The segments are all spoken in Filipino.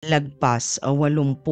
Lagpas 85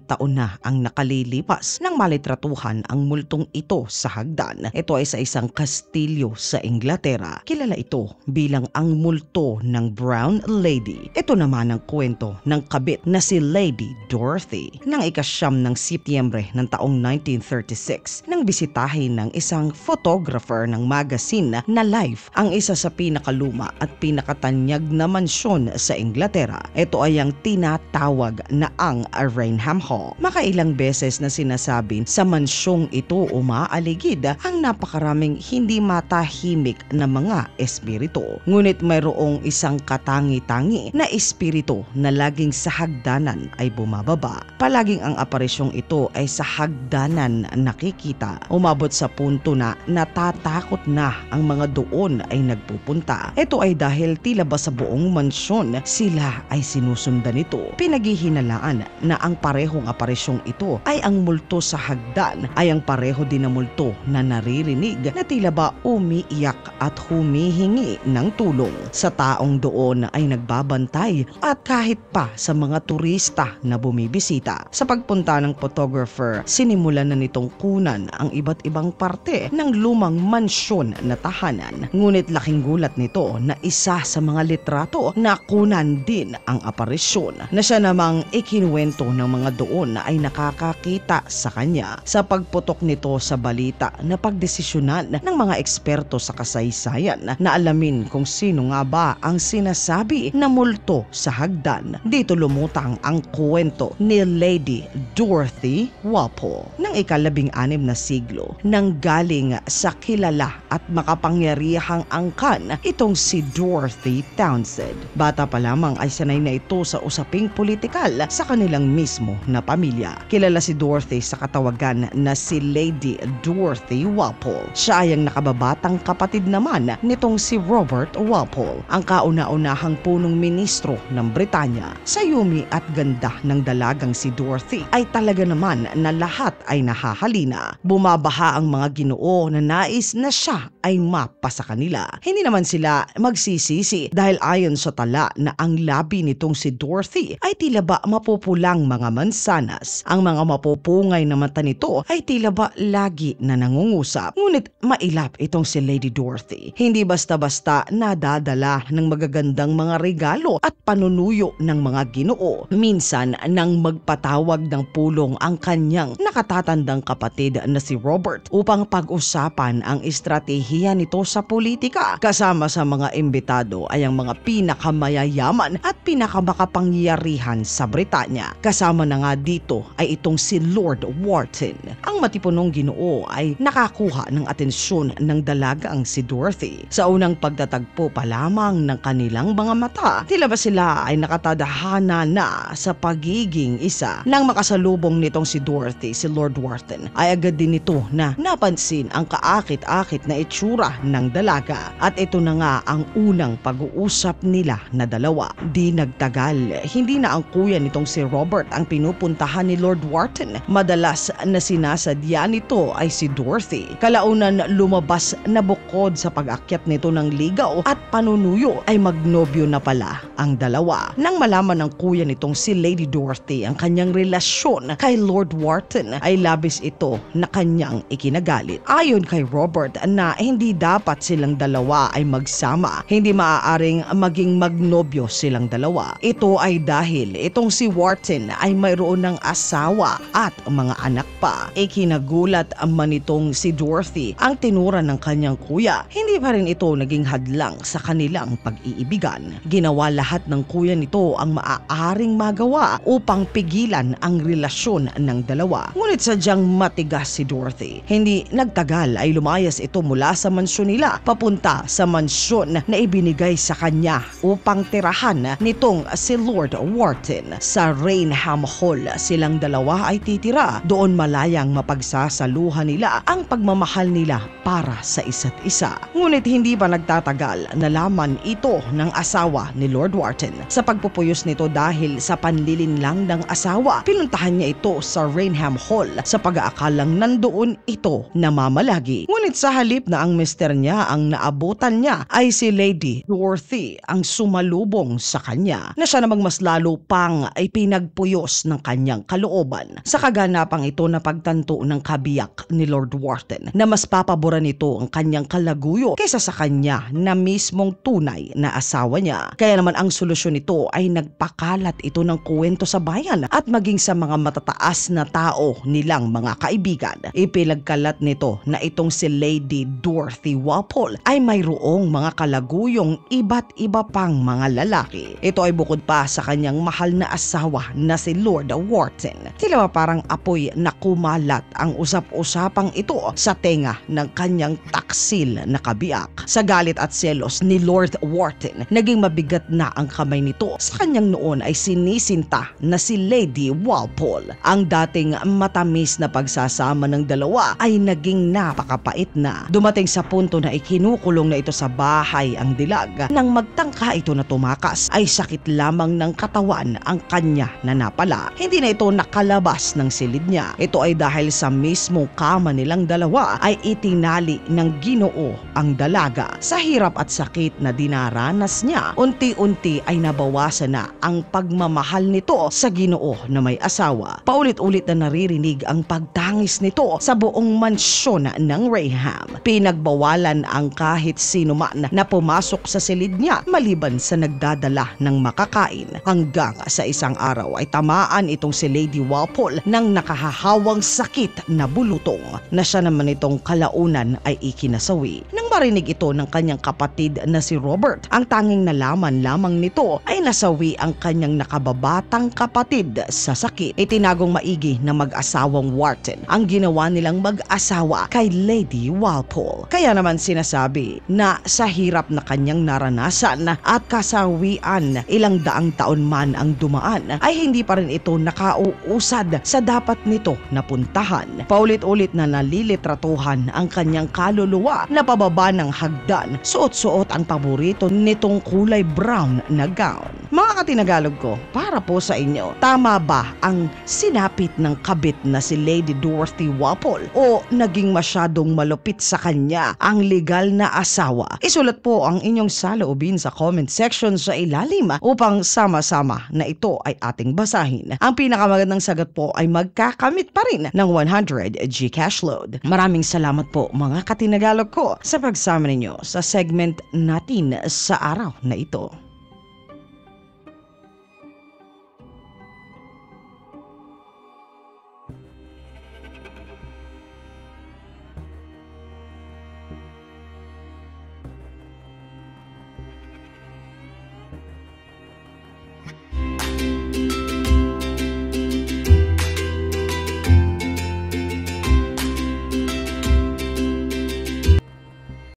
taon na ang nakalilipas nang malitratuhan ang multong ito sa hagdan. Ito ay sa isang kastilyo sa Inglaterra. Kilala ito bilang ang multo ng Brown Lady. Ito naman ang kwento ng kabit na si Lady Dorothy. Nang ika-9 ng Setyembre ng taong 1936, nang bisitahin ng isang photographer ng magazine na Life ang isa sa pinakaluma at pinakatanyag na mansyon sa Inglaterra. Ito ay ang tinatawag na ang Rainham Hall. Makailang beses na sinasabi sa mansyong ito umaaligid ang napakaraming hindi matahimik na mga espiritu. Ngunit mayroong isang katangi-tangi na espiritu na laging sa hagdanan ay bumababa. Palaging ang aparisyong ito ay sa hagdanan nakikita. Umabot sa punto na natatakot na ang mga doon ay nagpupunta. Ito ay dahil tila ba sa buong mansyon sila ay sinusundan nito. Pinaghihinalaan na ang parehong aparisyong ito ay ang multo sa hagdan ay ang pareho din na multo na naririnig na tila ba umiiyak at humihingi ng tulong sa taong doon ay nagbabantay at kahit pa sa mga turista na bumibisita. Sa pagpunta ng photographer, sinimulan na nitong kunan ang iba't ibang parte ng lumang mansyon na tahanan. Ngunit laking gulat nito na isa sa mga litrato na kunan din ang aparisyon na siya namang ikinuwento ng mga doon na ay nakakakita sa kanya. Sa pagputok nito sa balita na pagdesisyonan ng mga eksperto sa kasaysayan na alamin kung sino nga ba ang sinasabi na multo sa hagdan, dito lumutang ang kwento ni Lady Dorothy Walpole ng ika-16 na siglo nang galing sa kilala at makapangyarihang angkan itong si Dorothy Townsend. Bata pa lamang ay sanay na ito sa usaping politikal sa kanilang mismo na pamilya. Kilala si Dorothy sa katawagan na si Lady Dorothy Walpole. Siya ay ang nakababatang kapatid naman nitong si Robert Walpole, ang kauna-unahang punong ministro ng Britanya. Sa yumi at ganda ng dalagang si Dorothy ay talaga naman na lahat ay nahahalina. Bumabaha ang mga Ginoo na nais na siya ay mapa sa kanila. Hindi naman sila magsisisi dahil ayon sa tala na ang labi nitong si Dorothy ay tila ba mapupulang mga mansanas. Ang mga mapupungay na mata nito ay tila ba lagi na nangungusap. Ngunit mailap itong si Lady Dorothy. Hindi basta-basta nadadala ng magagandang mga regalo at panunuyo ng mga Ginoo. Minsan nang magpatawag ng pulong ang kanyang nakatatandang kapatid na si Robert upang pag-usapan ang estratehiya nito sa politika. Kasama sa mga imbitado ay ang mga pinakamayayaman at pinakamakapangyarihan sa Britanya. Kasama na nga dito ay itong si Lord Wharton. Ang matipunong Ginoo ay nakakuha ng atensyon ng dalagang si Dorothy. Sa unang pagtatagpo pa lamang ng kanilang mga mata, tila ba sila ay nakatadhana na sa pagiging isa. Nang makasalubong nitong si Dorothy, si Lord Wharton ay agad din ito na napansin ang kaakit-akit na itsura ng dalaga. At ito na nga ang unang pag-uusap nila na dalawa. Di nagtagal, hindi na ang kuya nitong si Robert ang pinupuntahan ni Lord Wharton. Madalas na sinasadya nito ay si Dorothy. Kalaunan lumabas na bukod sa pag-akyat nito ng ligaw at panunuyo ay magnobyo na pala ang dalawa. Nang malaman ng kuya nitong si Lady Dorothy ang kanyang relasyon kay Lord Wharton ay labis ito na kanyang ikinagalit. Ayon kay Robert na hindi dapat silang dalawa ay magsama. Hindi maaaring maging magnobyo silang dalawa. Ito ay dahil itong si Wharton ay mayroon ng asawa at mga anak pa. Ikinagulat man itong si Dorothy ang tinura ng kanyang kuya. Hindi pa rin ito naging hadlang sa kanilang pag-iibigan. Ginawa lahat ng kuya nito ang maaaring magawa upang pigilan ang relasyon ng dalawa. Ngunit sadyang matigas si Dorothy. Hindi nagtagal ay lumayas ito mula sa mansyon nila papunta sa mansyon na ibinigay sa kanya upang tirahan nitong si Lord Wharton. Sa Rainham Hall silang dalawa ay titira. Doon malayang mapagsasaluhan nila ang pagmamahal nila para sa isa't isa. Ngunit hindi pa nagtatagal nalaman ito ng asawa ni Lord Wharton. Sa pagpupuyos nito dahil sa panlilinlang ng asawa, pinuntahan niya ito sa Rainham Hall sa pag-aakalang nandoon ito namamalagi. Ngunit sa halip na ang mister niya ang naabutan niya ay si Lady Dorothy ang sumalubong sa kanya na siya namang mas lalo pang ay pinagpuyos ng kanyang kalooban. Sa kaganapang ito na pagtanto ng kabiyak ni Lord Wharton na mas papaboran nito ang kanyang kalaguyo kaysa sa kanya na mismong tunay na asawa niya. Kaya naman ang solusyon nito ay nagpakalat ito ng kwento sa bayan at maging sa mga matataas na tao nilang mga kaibigan. Ipinagkalat nito na itong si Lady Dorothy Walpole ay mayroong mga kalaguyong iba't iba pang mga lalaki. Ito ay bukod pa sa kanyang mahal na asawa na si Lord Wharton. Tila parang apoy na kumalat ang usap-usapang ito sa tenga ng kanyang taksil na kabiyak. Sa galit at selos ni Lord Wharton, naging mabigat na ang kamay nito sa kanyang noon ay sinisinta na si Lady Walpole. Ang dating matamis na pagsasama ng dalawa ay naging napakapait na. Dumating sa punto na ikinukulong na ito sa bahay ang dilag. Nang magtangka ito na tumakas, ay sakit lamang ng katawan ang kanya na napala. Hindi na ito nakalabas ng silid niya. Ito ay dahil sa mismong kama nilang dalawa ay itinali ng Ginoo ang dalaga. Sa hirap at sakit na dinaranas niya, unti-unti ay nabawasan na ang pagmamahal nito sa Ginoo na may asawa. Paulit-ulit na naririnig ang pagtangis nito sa buong mansyon ng Raham. Pinagbawalan ang kahit sino man na pumasok sa silid niya maliban sa nagdadala ng makakain. Hanggang sa isang araw ay tamaan itong si Lady Walpole ng nakahahawang sakit na bulutong na siya naman itong kalaunan ay ikinasawi. Nang marinig ito ng kanyang kapatid na si Robert, ang tanging nalaman lamang nito ay nasawi ang kanyang nakababatang kapatid sa sakit. Itinagong maigi na mag-asawang Wharton ang ginawa nilang mag-asawa kay Lady Walpole. Kaya naman sinasabi na sa hirap na kanyang naranasan at kasawian ilang daang taon man ang dumaan ay hindi pa rin ito nakauusad sa dapat nito napuntahan. Paulit-ulit na nalilitratuhan ang kanyang kaluluwa na pababa ng hagdan. Suot-suot ang paborito nitong kulay brown na gown. Mga katinagalog ko, para po sa inyo, tama ba ang sinapit ng kabit na si Lady Dorothy Walpole o naging masyadong malupit sa kanya ang legal na asawa? Isulat po ang inyong saloobin sa comment section sa ilalim upang sama-sama na ito ay ating basahin. Ang pinakamagandang sagot po ay magkakamit pa rin ng 100 Gcash load. Maraming salamat po mga katinagalog ko sa pagsama ninyo sa segment natin sa araw na ito.